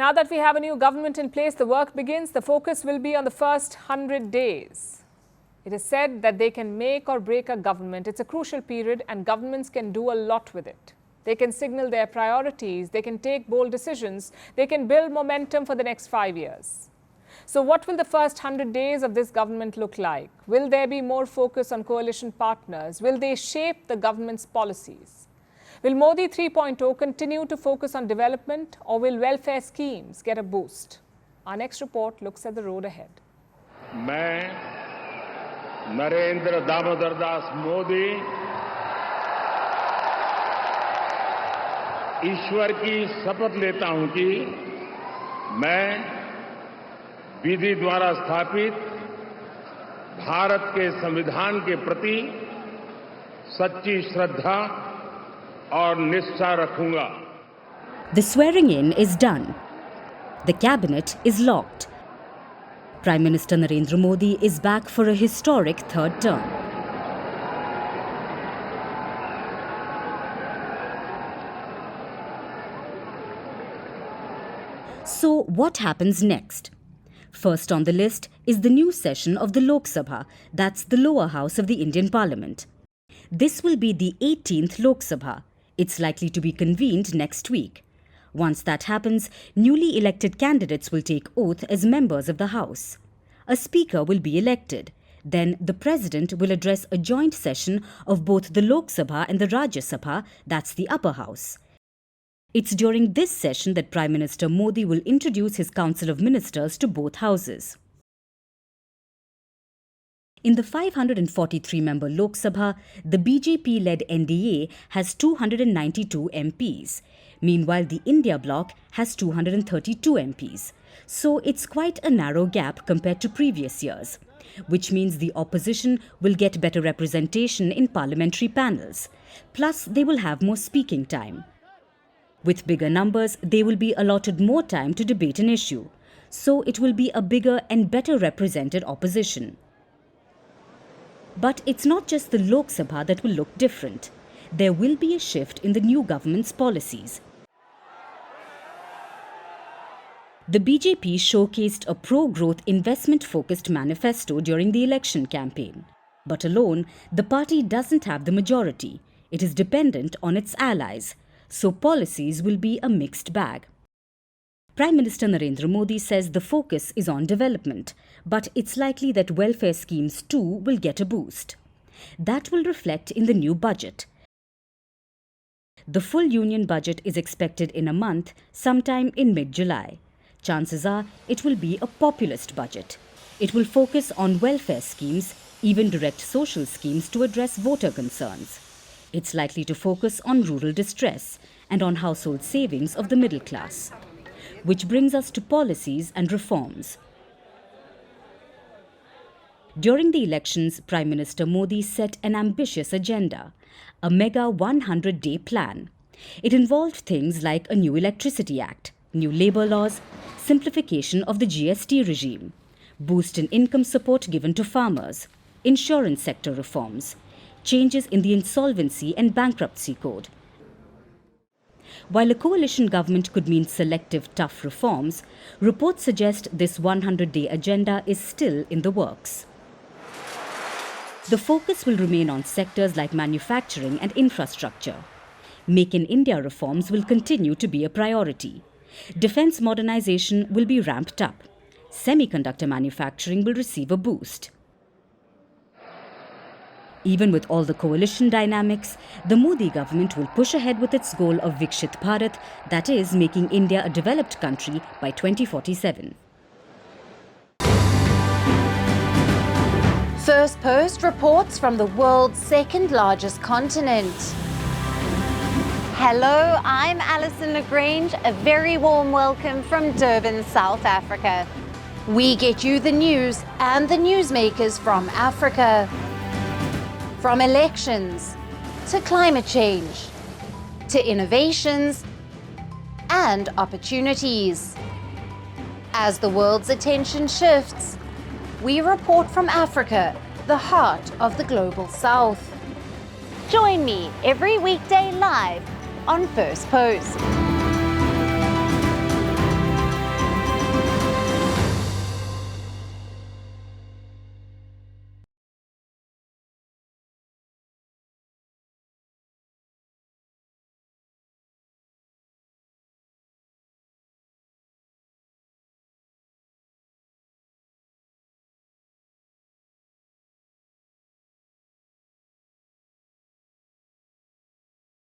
Now that we have a new government in place, the work begins. The focus will be on the first 100 days. It is said that they can make or break a government. It's a crucial period and governments can do a lot with it. They can signal their priorities, they can take bold decisions, they can build momentum for the next 5 years. So what will the first 100 days of this government look like? Will there be more focus on coalition partners? Will they shape the government's policies? Will Modi 3.0 continue to focus on development, or will welfare schemes get a boost? Our next report looks at the road ahead. मैं नरेंद्र दामोदर दास मोदी ईश्वर की शपथ लेता हूं कि मैं विधि द्वारा स्थापित भारत के संविधान के प्रति सच्ची श्रद्धा और निष्ठा रखूंगा. The swearing in is done. The cabinet is locked. Prime Minister Narendra Modi is back for a historic third term. So what happens next? First on the list is the new session of the Lok Sabha, that's the lower house of the Indian Parliament. This will be the 18th Lok Sabha. It's likely to be convened next week. Once that happens, newly elected candidates will take oath as members of the House. A speaker will be elected. Then the President will address a joint session of both the Lok Sabha and the Rajya Sabha, that's the upper house. It's during this session that Prime Minister Modi will introduce his Council of Ministers to both houses. In the 543-member Lok Sabha, the BJP-led NDA has 292 MPs. Meanwhile, the India bloc has 232 MPs. So it's quite a narrow gap compared to previous years, which means the opposition will get better representation in parliamentary panels. Plus, they will have more speaking time. With bigger numbers, they will be allotted more time to debate an issue. So it will be a bigger and better represented opposition. But it's not just the Lok Sabha that will look different. There will be a shift in the new government's policies. The BJP showcased a pro-growth investment-focused manifesto during the election campaign. But alone, the party doesn't have the majority. It is dependent on its allies. So policies will be a mixed bag. Prime Minister Narendra Modi says the focus is on development, but it's likely that welfare schemes too will get a boost. That will reflect in the new budget. The full union budget is expected in a month, sometime in mid-July. Chances are it will be a populist budget. It will focus on welfare schemes, even direct social schemes to address voter concerns. It's likely to focus on rural distress and on household savings of the middle class. Which brings us to policies and reforms. During the elections, Prime Minister Modi set an ambitious agenda, a mega 100-day plan. It involved things like a new Electricity Act, new labour laws, simplification of the GST regime, boost in income support given to farmers, insurance sector reforms, changes in the insolvency and bankruptcy code. While a coalition government could mean selective, tough reforms, reports suggest this 100-day agenda is still in the works. The focus will remain on sectors like manufacturing and infrastructure. Make in India reforms will continue to be a priority. Defence modernization will be ramped up. Semiconductor manufacturing will receive a boost. Even with all the coalition dynamics, the Modi government will push ahead with its goal of Vikshit Bharat, that is, making India a developed country by 2047. Firstpost reports from the world's second largest continent. Hello, I'm Alison Lagrange. A very warm welcome from Durban, South Africa. We get you the news and the newsmakers from Africa. From elections, to climate change, to innovations and opportunities. As the world's attention shifts, we report from Africa, the heart of the global south. Join me every weekday live on Firstpost.